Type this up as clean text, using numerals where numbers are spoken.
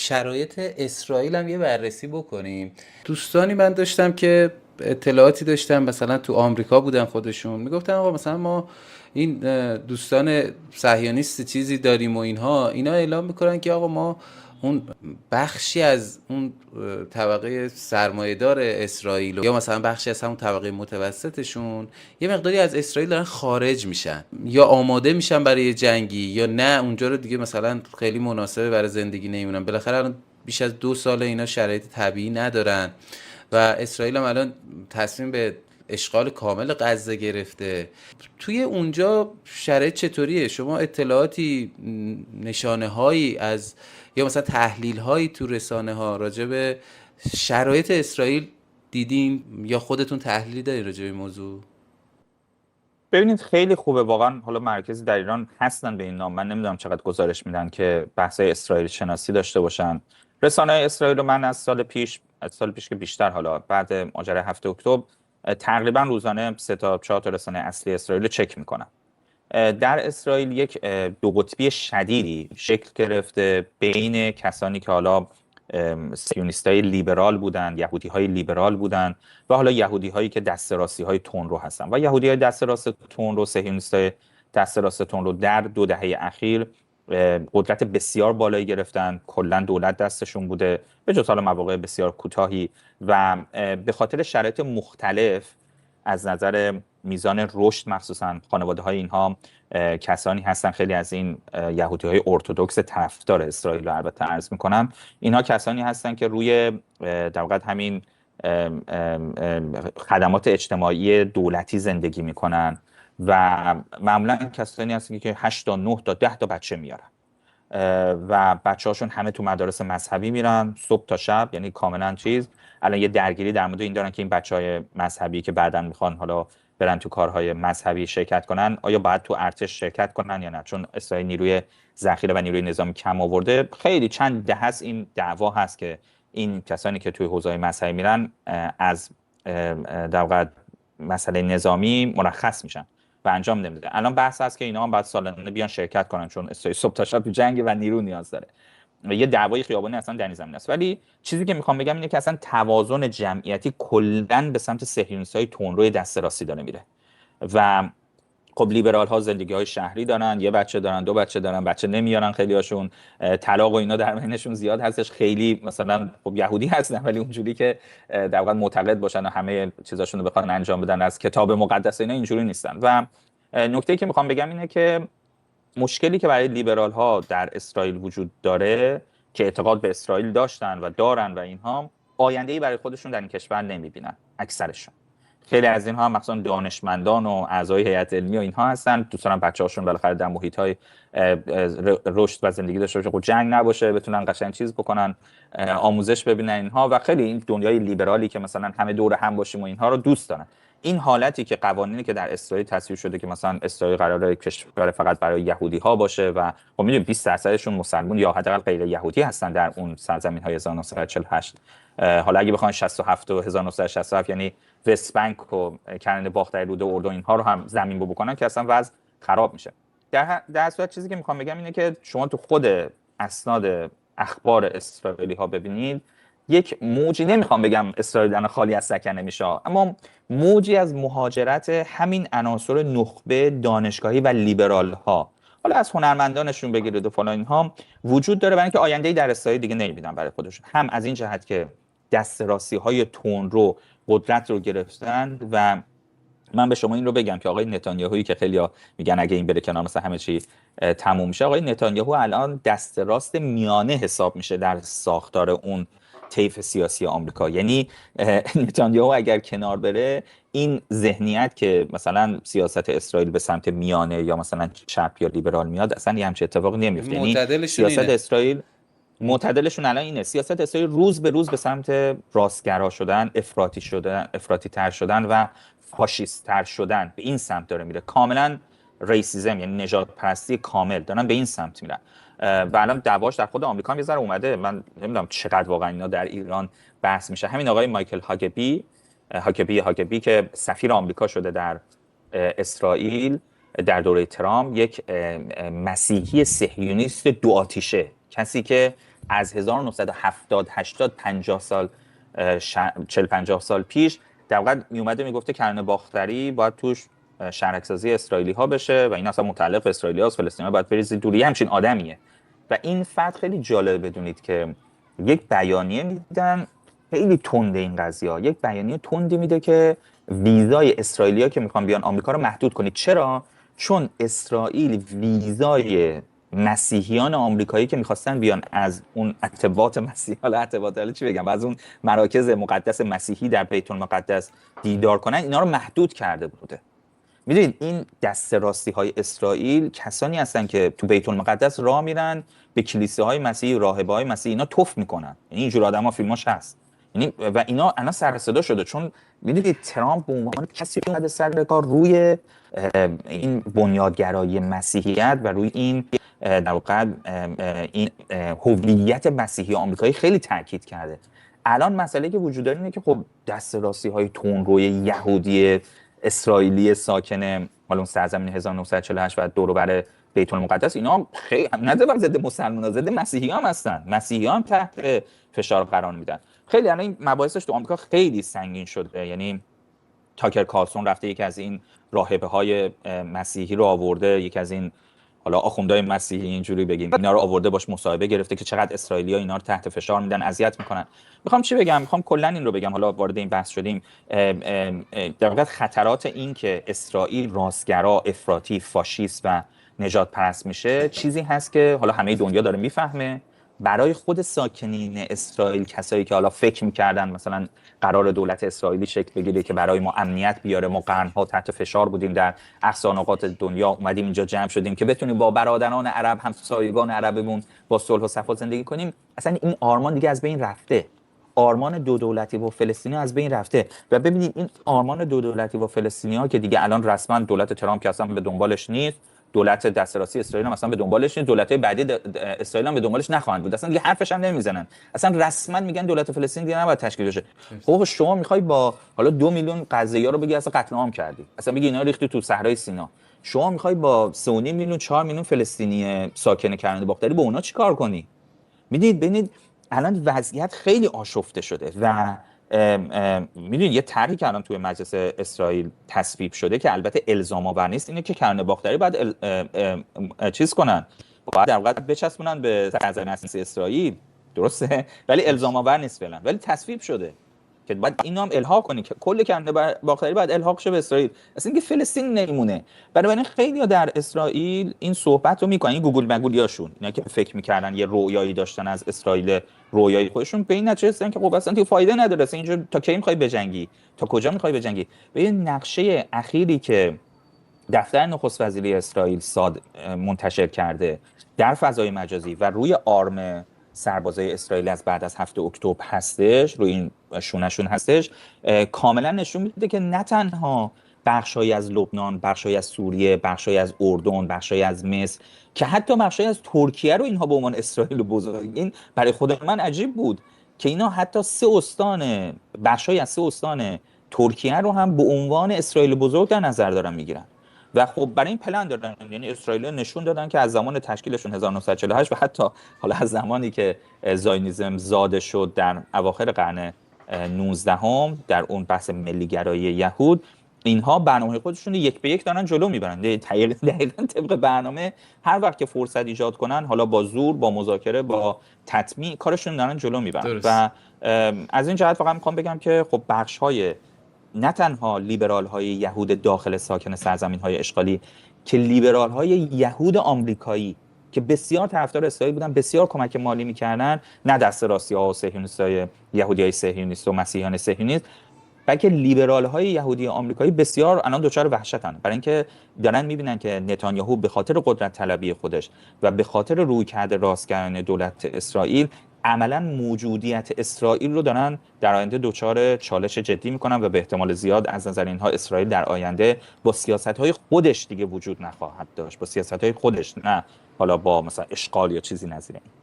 شرایط اسرائیل هم یه بررسی بکنیم. دوستانی من داشتم که اطلاعاتی داشتم مثلا تو آمریکا بودن، خودشون میگفتن آقا مثلا ما این دوستان صهیونیست چیزی داریم و اینا اعلام میکنن که آقا ما اون بخشی از اون طبقه سرمایه‌دار اسرائیل یا مثلا بخشی از همون طبقه متوسطشون یه مقداری از اسرائیل دارن خارج میشن، یا آماده میشن برای جنگی، یا نه اونجا رو دیگه مثلا خیلی مناسبه برای زندگی نمیمونن. بالاخره الان بیش از 2 سال اینا شرایط طبیعی ندارن و اسرائیل هم الان تصمیم به اشغال کامل غزه گرفته. توی اونجا شرایط چطوریه؟ شما اطلاعاتی، نشانه هایی از یا مثلا تحلیل هایی تو رسانه ها راجع به شرایط اسرائیل دیدین یا خودتون تحلیلی دارین راجع به این موضوع؟ ببینید خیلی خوبه واقعا. حالا مراکزی در ایران هستن به این نام، من نمیدونم چقدر گزارش میدن که بحث‌های اسرائیل شناسی داشته باشن. رسانه اسرائیل رو من از سال پیش که بیشتر، حالا بعد ماجرای 7 اکتبر تقریبا روزانه 3 تا 4 تا رسانه اصلی اسرائیل رو چک میکنم. در اسرائیل یک دو قطبی شدیدی شکل گرفته بین کسانی که حالا سیونیستای لیبرال بودن، یهودی های لیبرال بودن، و حالا یهودی هایی که دست راستی های تندرو هستن. و یهودی های دست راست تندرو، صهیونیستای دست راست تندرو در 2 دهه اخیر قدرت بسیار بالایی گرفتن. کلا دولت دستشون بوده به جز حالا مواقع بسیار کوتاهی، و به خاطر شرایط مختلف از نظر میزان رشد، مخصوصا خانواده های اینها کسانی هستن، خیلی از این یهودی های ارتدوکس طرفدار اسرائیل رو البته عرض میکنم، اینها کسانی هستن که روی در واقع همین خدمات اجتماعی دولتی زندگی میکنن، و معمولا کسانی هستن که 8 تا 9 تا 10 تا بچه میارن و بچه هاشون همه تو مدارس مذهبی میرن صبح تا شب، یعنی کاملا چیز. الان یه درگیری در مورد این دارن که این بچهای مذهبی که بعداً میخوان حالا برن تو کارهای مذهبی شرکت کنن، آیا باید تو ارتش شرکت کنن یا نه، چون اسرائیل نیروی ذخیره و نیروی نظامی کم آورده. خیلی چند دهه است این دعوا هست که این کسانی که توی حوزه‌های مذهبی میرن از در واقع مسئله نظامی مرخص میشن و انجام نمیده. الان بحث هست که اینا هم باید سالانه بیان شرکت کنن، چون اسرائیل صبح تا شب تو جنگ و نیرو نیاز داره. یه دعوای خیابانی اصلا در این زمینه است. ولی چیزی که میخوام بگم اینه که اصلا توازن جمعیتی کلا به سمت صهیونیست‌های تندروی دست راستی داره میره. و خب لیبرال ها زندگی های شهری دارن، یه بچه دارن، 2 بچه دارن، بچه نمیارن، خیلی هاشون طلاق و اینا در بینشون زیاد هستش. خیلی مثلا خب یهودی هستن ولی اونجوری که در واقع معتقد باشن و همه چیزاشون رو بخوان انجام بدن از کتاب مقدس اینا، اینجوری نیستن. و نکته‌ای که میخوام بگم اینه که مشکلی که برای لیبرال ها در اسرائیل وجود داره، که اعتقاد به اسرائیل داشتن و دارن و اینها، آینده‌ای برای خودشون در این کشور نمیبینن. اکثرشون، خیلی از اینها هم مثلا دانشمندان و اعضای هیئت علمی و اینها هستن، دوست دارن بچه‌هاشون بالاخره در محیط‌های رشد و زندگی داشته باشه، خب جنگ نباشه، بتونن قشنگ چیز بکنن، آموزش ببینن اینها. و خیلی این دنیای لیبرالی که مثلا همه دور هم باشیم و اینها رو دوست دارن. این حالتی که قوانینی که در اسرائیل تصویب شده که مثلا اسرائیل قراره کشور فقط برای یهودی ها باشه و خب میدونید 20% مسلمان یا حداقل غیر یهودی هستن در اون سرزمین‌های 1948. حالا اگه بخوان 67 و 1967 یعنی وست بانک و کرانه باختری رود اردن اینها رو هم زمین بکنن که اصلا وضع خراب میشه. در صورت چیزی که میخوام بگم اینه که شما تو خود اسناد اخبار اسرائیلی ها ببینید یک موجی، نمیخوام بگم اسرائیل خالی از سکنه میشه، اما موجی از مهاجرت همین عناصر نخبه دانشگاهی و لیبرال ها، حالا از هنرمندانشون بگیرید و فلان اینها، وجود داره، برای اینکه آینده‌ای در اسرائیل دیگه نمیبینن برای خودشون. هم از این جهت که دست راستی های تندرو قدرت رو گرفتن. و من به شما این رو بگم که آقای نتانیاهویی که خیلی‌ها میگن اگه این بره کنار مثلا همه چی تموم میشه، آقای نتانیاهو الان دست راست میانه حساب میشه در ساختار اون طیف سیاسی آمریکا. یعنی نتانیاهو اگر کنار بره، این ذهنیت که مثلا سیاست اسرائیل به سمت میانه یا مثلا چپ یا لیبرال میاد، اصلا یه همچین اتفاقی نمیفته. یعنی سیاست اسرائیل، معتدلشون الان اینه، سیاست اسرائیل روز به روز به سمت راستگرا شدن، افراطی تر شدن و فاشیست تر شدن به این سمت داره میره. کاملا ریسیزم، یعنی نژاد پرستی کامل، دارن به این سمت میرن. و الان دعواش در خود آمریکا هم یه ذره اومده. من نمیدونم چقدر واقعا اینا در ایران بحث میشه. همین آقای مایکل هاگبی که سفیر آمریکا شده در اسرائیل در دوره ترامپ، یک مسیحی صهیونیست دو آتیشه، کسی که از 1970 80 50 سال 40 50 سال پیش در واقع میومده میگفته کرانه باختری باید توش شهرک‌سازی اسرائیلی ها بشه و این اصلا متعلق به اسرائیلی هاست، فلسطینی ها باید بریزید دوری، همچین آدمیه. و این فرد خیلی جالبه بدونید که یک بیانیه میدن خیلی تنده این قضیه ها، یک بیانیه تندی میده که ویزای اسرائیلیا که میخوان بیان آمریکا رو محدود کنید. چرا؟ چون اسرائیل ویزای مسیحیان آمریکایی که میخواستن بیان از اون اتباط مسیحی، حالا اتباط چی بگم، از اون مراکز مقدس مسیحی در بیت المقدس دیدار کنن، اینا رو محدود کرده بوده. میدونید این دسته راستی های اسرائیل کسانی هستن که تو بیت المقدس راه میرن به کلیساهای مسیحی، راهبه های مسیحی اینا توف میکنن. یعنی اینجور آدما فیلماش هست. یعنی و اینا الان سر صدا شده چون میدونید ترامپ به عنوان کسی که اومده سر کار روی این بنیادگرایی مسیحیت و روی این در واقع این هویت مسیحی آمریکایی خیلی تاکید کرده. الان مسئله که وجود داره اینه که خب دسته راستی های تندروی یهودی اسرائیلی ساکن حالا اون سرزمین 1948 و دور و بر بیت المقدس، اینا خیلی نه ضد مسلمان‌ها، ضد مسیحی‌ها هم هستن. مسیحی‌ها هم تحت فشار قرار میدن. خیلی الان این مباحثش تو آمریکا خیلی سنگین شده. یعنی تاکر کارلسون رفته یکی از این راهبه‌های مسیحی رو آورده، یکی از این حالا آخوندهای مسیحی اینجوری بگیم اینا رو آورده باش مصاحبه گرفته که چقدر اسرائیلی‌ها اینا رو تحت فشار میدن، اذیت میکنن. میخوام چی بگم؟ میخوام کلا این رو بگم، حالا وارد این بحث شدیم، در واقع خطرات این که اسرائیل راستگرا، افراطی، فاشیست و نجات پرست میشه چیزی هست که حالا همه دنیا داره میفهمه. برای خود ساکنین اسرائیل، کسایی که حالا فکر میکردن مثلا قرار دولت اسرائیلی شکل بگیره که برای ما امنیت بیاره، ما قرنها تحت فشار بودیم در اقصا نقاط دنیا، اومدیم اینجا جمع شدیم که بتونیم با برادران عرب، همسایگان عربمون با صلح و صفا زندگی کنیم، اصلا این آرمان دیگه از بین رفته. آرمان دو دولتی با فلسطینی از بین رفته. و ببینید این آرمان دو دولتی با فلسطینی ها که دیگه الان رسما دولت ترامپ که اصلا به دنبالش نیست، دولت دست راستی اسرائیل هم اصلا به دنبالش نیست، دولت‌های بعدی اسرائیل هم به دنبالش نخواهند بود، اصلا دیگه حرفش هم نمیزنن، اصلا رسما میگن دولت فلسطین دیگه نباید تشکیل بشه. خب شما میخوای با حالا 2 میلیون غزه‌ای رو بگی اصلا قتل عام کردی، اصلا بگی اینا ریختی تو صحرای سینا، شما میخوای با 3.5 میلیون 4 میلیون فلسطینی ساکن کرانه باختری با اونا چیکار کنی؟ ببینید الان وضعیت خیلی آشفته شده و میدونید یه طرحی که الان توی مجلس اسرائیل تصویب شده که البته الزام آور نیست، اینه که کرانه باختری باید چیز کنن، باید در واقع بچسبونن به سرزمین اصلی اسرائیل، درسته؟ ولی الزام آور نیست فعلا، ولی تصویب شده که باید اینو هم الحاق کنی که کل کرانه باختری باید الحاق شه به اسرائیل، اصلا اینکه فلسطین نمیمونه. بنابراین خیلی‌ها در اسرائیل این صحبت رو میکنن، این گوگل مگولیاشون، اینا که فکر میکردن یه رویایی داشتن از اسرائیل، رویایی خودشون به این نتیجه رسیدن که خب اصلا دیگه فایده نداره، اصلا اینجا تا کی می‌خوای بجنگی، تا کجا می‌خوای بجنگی. به این نقشه اخیری که دفتر نخست وزیری اسرائیل منتشر کرده در فضای مجازی و روی آرم سربازای اسرائیل از بعد از 7 اکتبر هستش، روی این شونشون هستش، کاملا نشون میده که نه تنها بخشایی از لبنان، بخشایی از سوریه، بخشایی از اردن، بخشایی از مصر، که حتی بخشایی از ترکیه رو اینها به عنوان اسرائیل بزرگ، این برای خود من عجیب بود که اینا حتی بخشایی از 3 استان ترکیه رو هم به عنوان اسرائیل بزرگ در نظر دارن میگیرن. و خب برای این پلن دادن، یعنی اسرائیل نشون دادن که از زمان تشکیلشون 1948 و حتی حالا از زمانی که زایونیسم زاده شد در اواخر قرن 19 در اون بحث ملیگرایی یهود، اینها برنامه خودشون یک به یک دارن جلو میبرن، دقیقاً طبق برنامه هر وقت که فرصت ایجاد کنن، حالا با زور، با مذاکره، با تطمیع، کارشون دارن جلو میبرن. و از این جهت فقط میخوام بگم که خب بخش‌های نه تنها لیبرال های یهود داخل ساکن سرزمین های اشغالی، که لیبرال های یهود آمریکایی که بسیار طرفدار اسرائیل بودن، بسیار کمک مالی میکردن، نه دست راستی ها و صهیونیستای یهودی های صهیونیست و مسیحیان صهیونیست، بلکه لیبرال های یهودی آمریکایی بسیار الان دچار وحشتن، برای اینکه دارن میبینن که نتانیاهو به خاطر قدرت طلبی خودش و به خاطر رویکرد راستگرایانه دولت اسرائیل عملا موجودیت اسرائیل رو دارن در آینده دچار چالش جدی میکنن و به احتمال زیاد از نظر اینها اسرائیل در آینده با سیاست‌های خودش دیگه وجود نخواهد داشت، با سیاست‌های خودش، نه حالا با مثلا اشغال یا چیزی نظیر این.